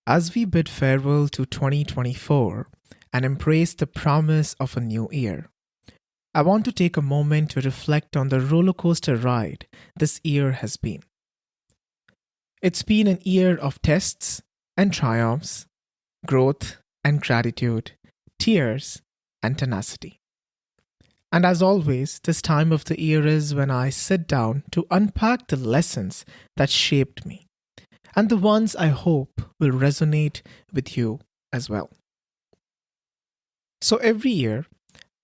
As we bid farewell to 2024 and embrace the promise of a new year, I want to take a moment to reflect on the roller coaster ride this year has been. It's been an year of tests and triumphs, growth and gratitude, tears and tenacity. And as always, this time of the year is when I sit down to unpack the lessons that shaped me and the ones I hope will resonate with you as well. So every year,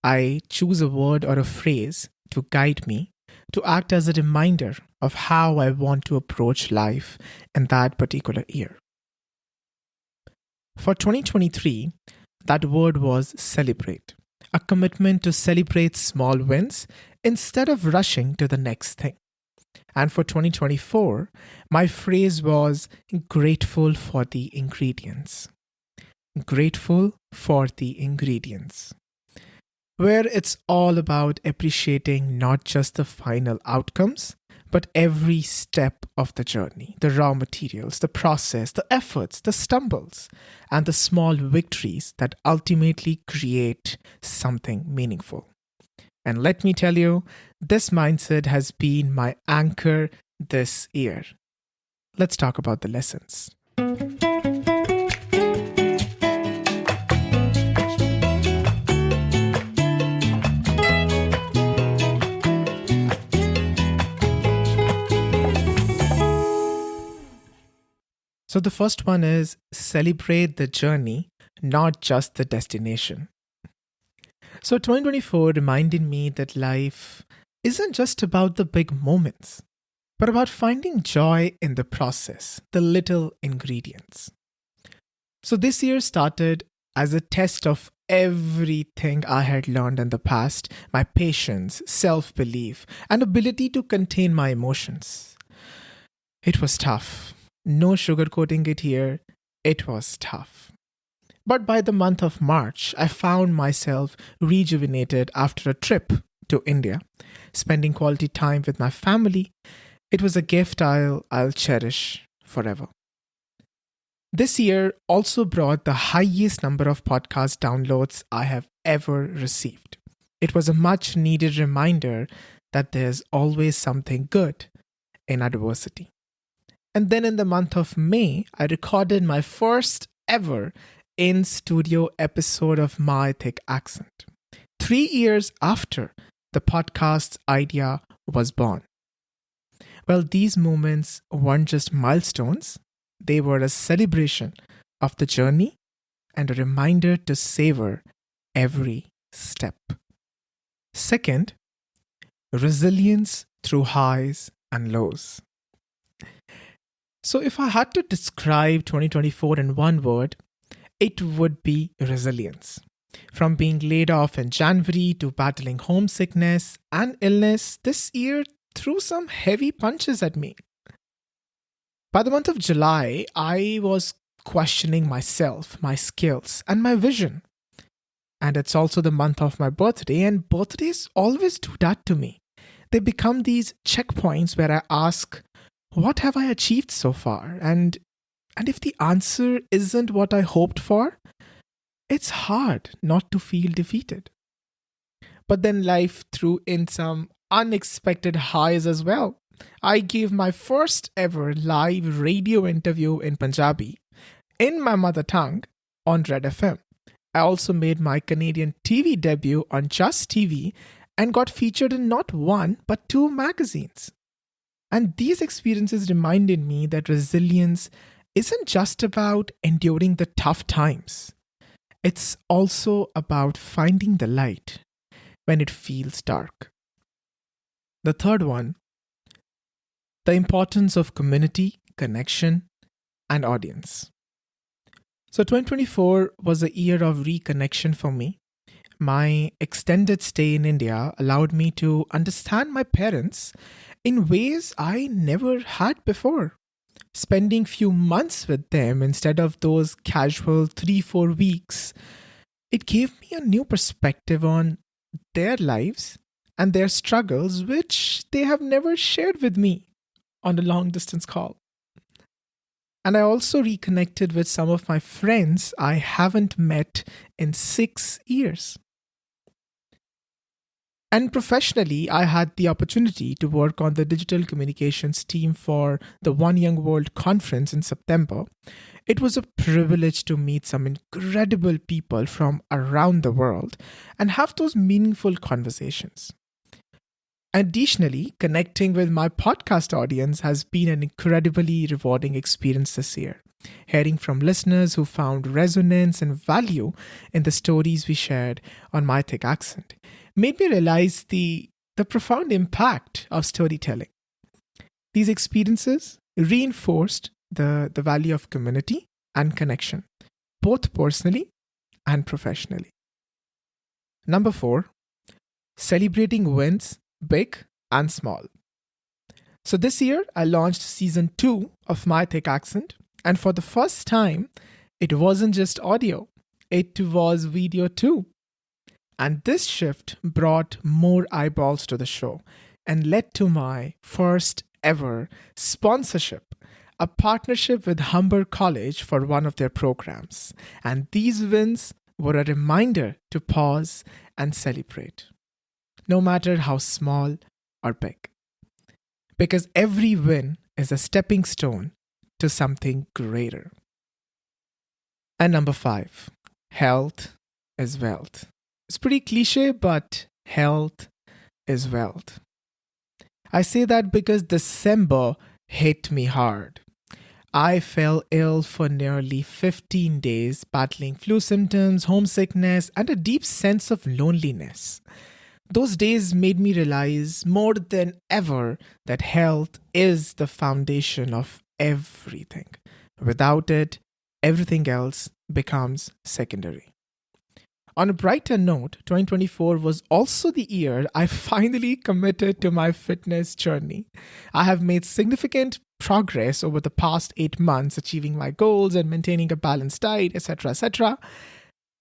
I choose a word or a phrase to guide me, to act as a reminder of how I want to approach life in that particular year. For 2023, that word was celebrate, a commitment to celebrate small wins instead of rushing to the next thing. And for 2024, my phrase was grateful for the ingredients. Grateful for the ingredients. Where it's all about appreciating not just the final outcomes, but every step of the journey, the raw materials, the process, the efforts, the stumbles, and the small victories that ultimately create something meaningful. And let me tell you, this mindset has been my anchor this year. Let's talk about the lessons. So the first one is celebrate the journey, not just the destination. So 2024 reminded me that life isn't just about the big moments, but about finding joy in the process, the little ingredients. So this year started as a test of everything I had learned in the past, my patience, self-belief, and ability to contain my emotions. It was tough. No sugarcoating it here. It was tough. But by the month of March, I found myself rejuvenated after a trip to India, spending quality time with my family. It was a gift I'll cherish forever. This year also brought the highest number of podcast downloads I have ever received. It was a much needed reminder that there's always something good in adversity. And then in the month of May, I recorded my first ever in-studio episode of My Thick Accent. 3 years after the podcast's idea was born. Well, these moments weren't just milestones, they were a celebration of the journey and a reminder to savor every step. Second, resilience through highs and lows. So if I had to describe 2024 in one word, it would be resilience. From being laid off in January to battling homesickness and illness, this year threw some heavy punches at me. By the month of July, I was questioning myself, my skills, and my vision. And it's also the month of my birthday, and birthdays always do that to me. They become these checkpoints where I ask, what have I achieved so far? And if the answer isn't what I hoped for, it's hard not to feel defeated. But then life threw in some unexpected highs as well. I gave my first ever live radio interview in Punjabi, in my mother tongue, on Red FM. I also made my Canadian TV debut on Just TV and got featured in not one, but 2 magazines. And these experiences reminded me that resilience isn't just about enduring the tough times. It's also about finding the light when it feels dark. The third one, the importance of community, connection, and audience. So 2024 was a year of reconnection for me. My extended stay in India allowed me to understand my parents in ways I never had before. Spending few months with them instead of those casual 3-4 weeks, it gave me a new perspective on their lives and their struggles, which they have never shared with me on a long distance call. And I also reconnected with some of my friends I haven't met in 6 years. And professionally, I had the opportunity to work on the digital communications team for the One Young World conference in September. It was a privilege to meet some incredible people from around the world and have those meaningful conversations. Additionally, connecting with my podcast audience has been an incredibly rewarding experience this year. Hearing from listeners who found resonance and value in the stories we shared on My Thick Accent made me realize the profound impact of storytelling. These experiences reinforced the value of community and connection, both personally and professionally. Number 4, celebrating wins, big and small. So this year, I launched season 2 of My Thick Accent, and for the first time, it wasn't just audio, it was video too. And this shift brought more eyeballs to the show and led to my first ever sponsorship, a partnership with Humber College for one of their programs. And these wins were a reminder to pause and celebrate, no matter how small or big. Because every win is a stepping stone to something greater. And number 5, health is wealth. It's pretty cliche, but health is wealth. I say that because December hit me hard. I fell ill for nearly 15 days, battling flu symptoms, homesickness, and a deep sense of loneliness. Those days made me realize more than ever that health is the foundation of everything. Without it, everything else becomes secondary. On a brighter note, 2024 was also the year I finally committed to my fitness journey. I have made significant progress over the past 8 months, achieving my goals and maintaining a balanced diet, etc., etc.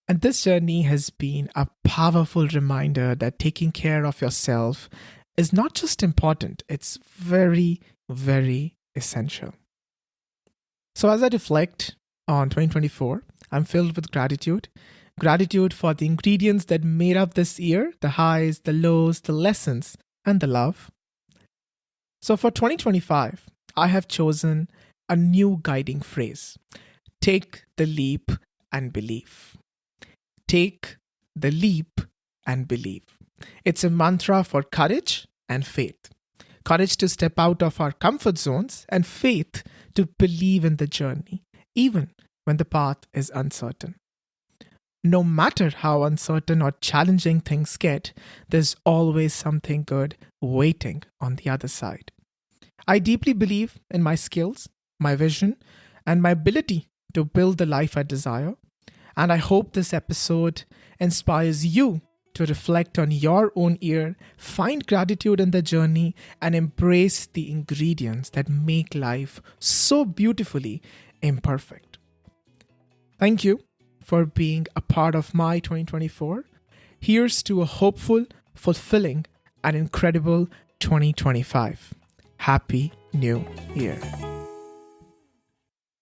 And this journey has been a powerful reminder that taking care of yourself is not just important, it's very, very essential. So as I reflect on 2024, I'm filled with gratitude. Gratitude for the ingredients that made up this year, the highs, the lows, the lessons, and the love. So for 2025, I have chosen a new guiding phrase. Take the leap and believe. Take the leap and believe. It's a mantra for courage and faith. Courage to step out of our comfort zones and faith to believe in the journey, even when the path is uncertain. No matter how uncertain or challenging things get, there's always something good waiting on the other side. I deeply believe in my skills, my vision, and my ability to build the life I desire. And I hope this episode inspires you to reflect on your own year, find gratitude in the journey, and embrace the ingredients that make life so beautifully imperfect. Thank you for being a part of my 2024. Here's to a hopeful, fulfilling, and incredible 2025. Happy New Year.